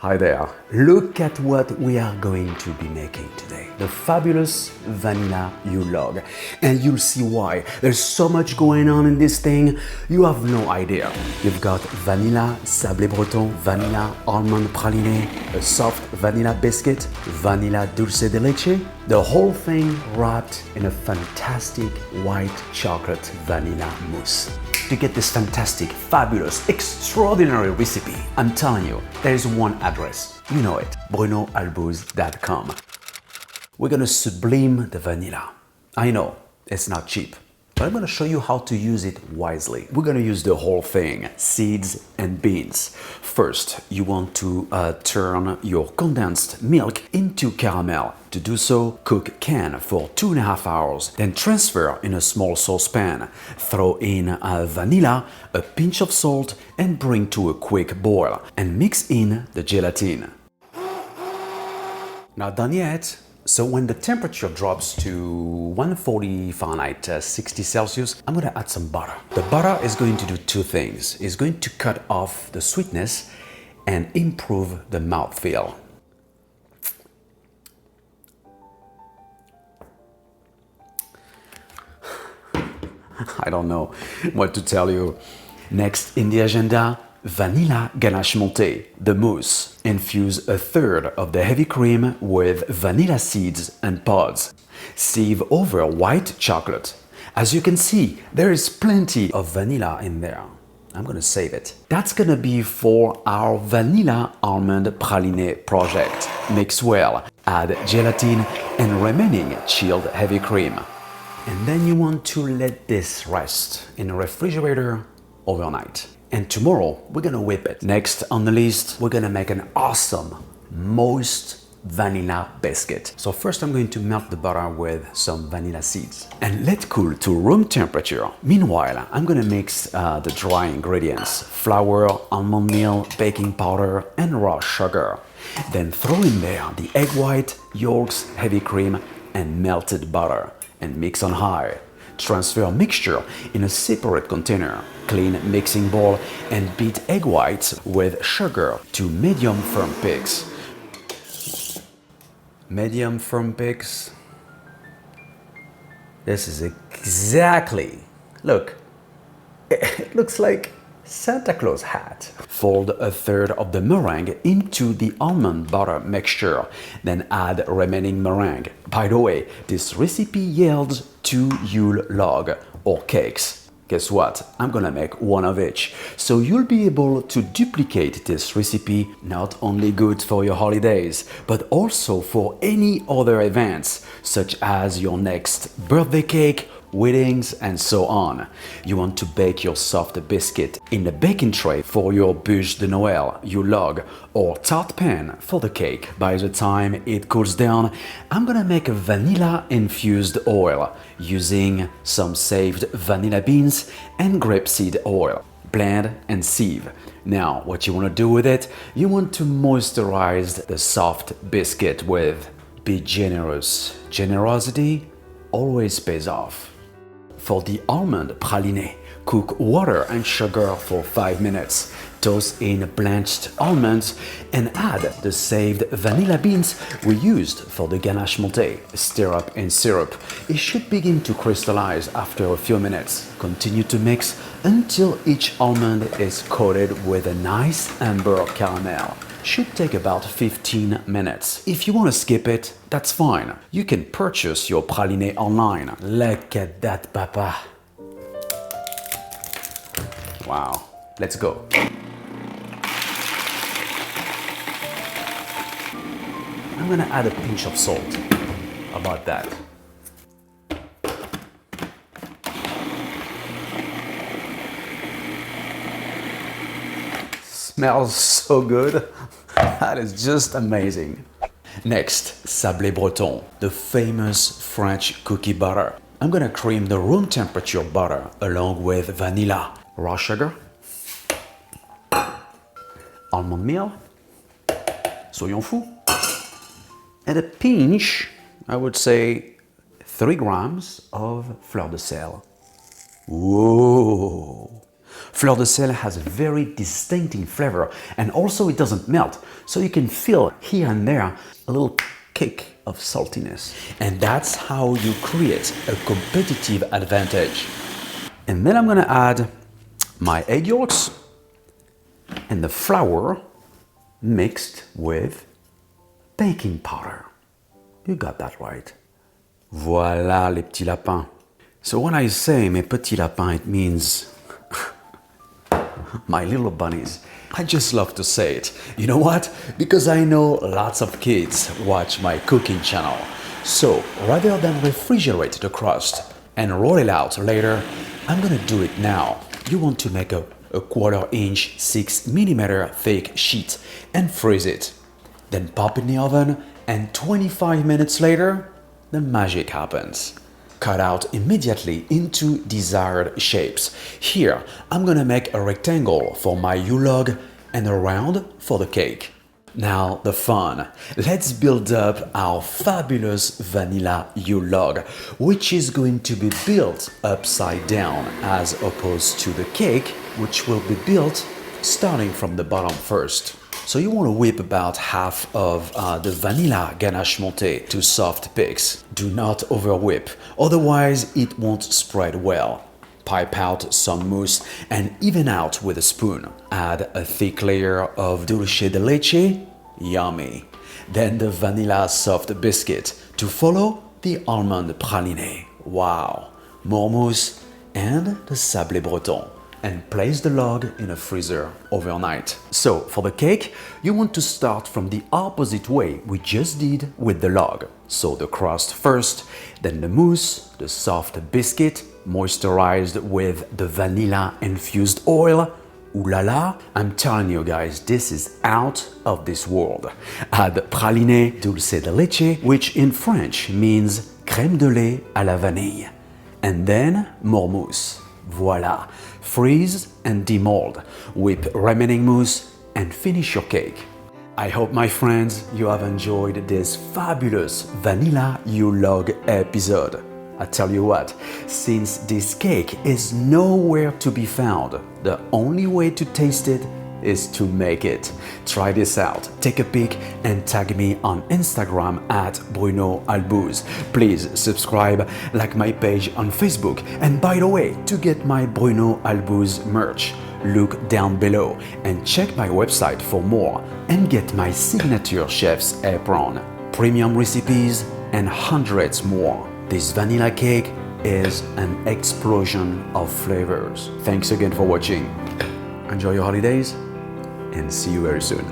Hi there. Look at what we are going to be making today. The fabulous vanilla Yule log. And you'll see why. There's so much going on in this thing, you have no idea. You've got vanilla sablé Breton, vanilla almond praliné, a soft vanilla biscuit, vanilla dulce de leche, the whole thing wrapped in a fantastic white chocolate vanilla mousse. To get this fantastic, fabulous, extraordinary recipe, I'm telling you, there is one address. You know it, brunoalbouze.com. We're gonna sublime the vanilla. I know, it's not cheap, but I'm gonna show you how to use it wisely. We're gonna use the whole thing, seeds and beans. First, you want to turn your condensed milk into caramel. To do so, cook can for 2.5 hours, then transfer in a small saucepan. Throw in vanilla, a pinch of salt, and bring to a quick boil, and mix in the gelatin. Not done yet. So when the temperature drops to 140 Fahrenheit, 60 Celsius, I'm going to add some butter. The butter is going to do two things. It's going to cut off the sweetness and improve the mouthfeel. I don't know what to tell you. Next in the agenda, vanilla ganache monte, the mousse. Infuse 1/3 of the heavy cream with vanilla seeds and pods. Sieve over white chocolate. As you can see, there is plenty of vanilla in there. I'm gonna save it. That's gonna be for our vanilla almond praline project. Mix well, add gelatin and remaining chilled heavy cream. And then you want to let this rest in a refrigerator overnight. And tomorrow, we're gonna whip it. Next on the list, we're gonna make an awesome moist vanilla biscuit. So first I'm going to melt the butter with some vanilla seeds and let cool to room temperature. Meanwhile, I'm gonna mix the dry ingredients: flour, almond meal, baking powder, and raw sugar. Then throw in there the egg white, yolks, heavy cream, and melted butter, and mix on high. Transfer mixture in a separate container. Clean mixing bowl and beat egg whites with sugar to medium firm peaks. Medium firm peaks. This is exactly, look, it looks like Santa Claus hat. Fold 1/3 of the meringue into the almond butter mixture, then add remaining meringue. By the way, this recipe yields 2 Yule log or cakes. Guess what? I'm gonna make one of each. So you'll be able to duplicate this recipe, not only good for your holidays, but also for any other events, such as your next birthday cake, weddings, and so on. You want to bake your soft biscuit in a baking tray for your bûche de Noël, Yule log, or tart pan for the cake. By the time it cools down, I'm gonna make a vanilla infused oil using some saved vanilla beans and grapeseed oil. Blend and sieve. Now, what you want to do with it, you want to moisturize the soft biscuit with. Be generous. Generosity always pays off. For the almond praline, cook water and sugar for 5 minutes. Toss in blanched almonds and add the saved vanilla beans we used for the ganache monte. Stir up in syrup. It should begin to crystallize after a few minutes. Continue to mix until each almond is coated with a nice amber caramel. Should take about 15 minutes. If you want to skip it, that's fine. You can purchase your praline online. Look at that, papa. Wow, let's go. I'm gonna add a pinch of salt. How about that? Smells so good. That is just amazing. Next, sablé Breton, the famous French cookie butter. I'm gonna cream the room temperature butter along with vanilla, raw sugar, almond meal, soyons fous, and a pinch, I would say 3 grams of fleur de sel. Whoa! Fleur de sel has a very distinctive flavor and also it doesn't melt, so you can feel here and there a little kick of saltiness. And that's how you create a competitive advantage. And then I'm gonna add my egg yolks and the flour mixed with baking powder. You got that right. Voilà les petits lapins. So when I say mes petits lapins, it means my little bunnies. I just love to say it. You know what? Because I know lots of kids watch my cooking channel. So rather than refrigerate the crust and roll it out later, I'm gonna do it now. You want to make a 1/4 inch 6 mm thick sheet and freeze it. Then pop in the oven and 25 minutes later, the magic happens. Cut out immediately into desired shapes. Here, I'm gonna make a rectangle for my Yule log and a round for the cake. Now the fun. Let's build up our fabulous vanilla Yule log, which is going to be built upside down as opposed to the cake, which will be built starting from the bottom first. So you want to whip about half of the vanilla ganache monte to soft peaks. Do not over whip, otherwise it won't spread well. Pipe out some mousse and even out with a spoon. Add a thick layer of dulce de leche, yummy. Then the vanilla soft biscuit. To follow, the almond praliné, wow. More mousse and the sablé Breton. And place the log in a freezer overnight. So for the cake, you want to start from the opposite way we just did with the log. So the crust first, then the mousse, the soft biscuit, moisturized with the vanilla infused oil. Ooh la la, I'm telling you guys, this is out of this world. Add praliné dulce de leche, which in French means crème de lait à la vanille. And then more mousse. Voila! Freeze and demold. Whip remaining mousse and finish your cake. I hope, my friends, you have enjoyed this fabulous vanilla Yule log episode. I tell you what, since this cake is nowhere to be found, the only way to taste it is to make it. Try this out, take a pic and tag me on Instagram at Bruno Albouze. Please subscribe, like my page on Facebook, and by the way, to get my Bruno Albouze merch, look down below and check my website for more and get my signature chef's apron, premium recipes and hundreds more. This vanilla cake is an explosion of flavors. Thanks again for watching. Enjoy your holidays and see you very soon.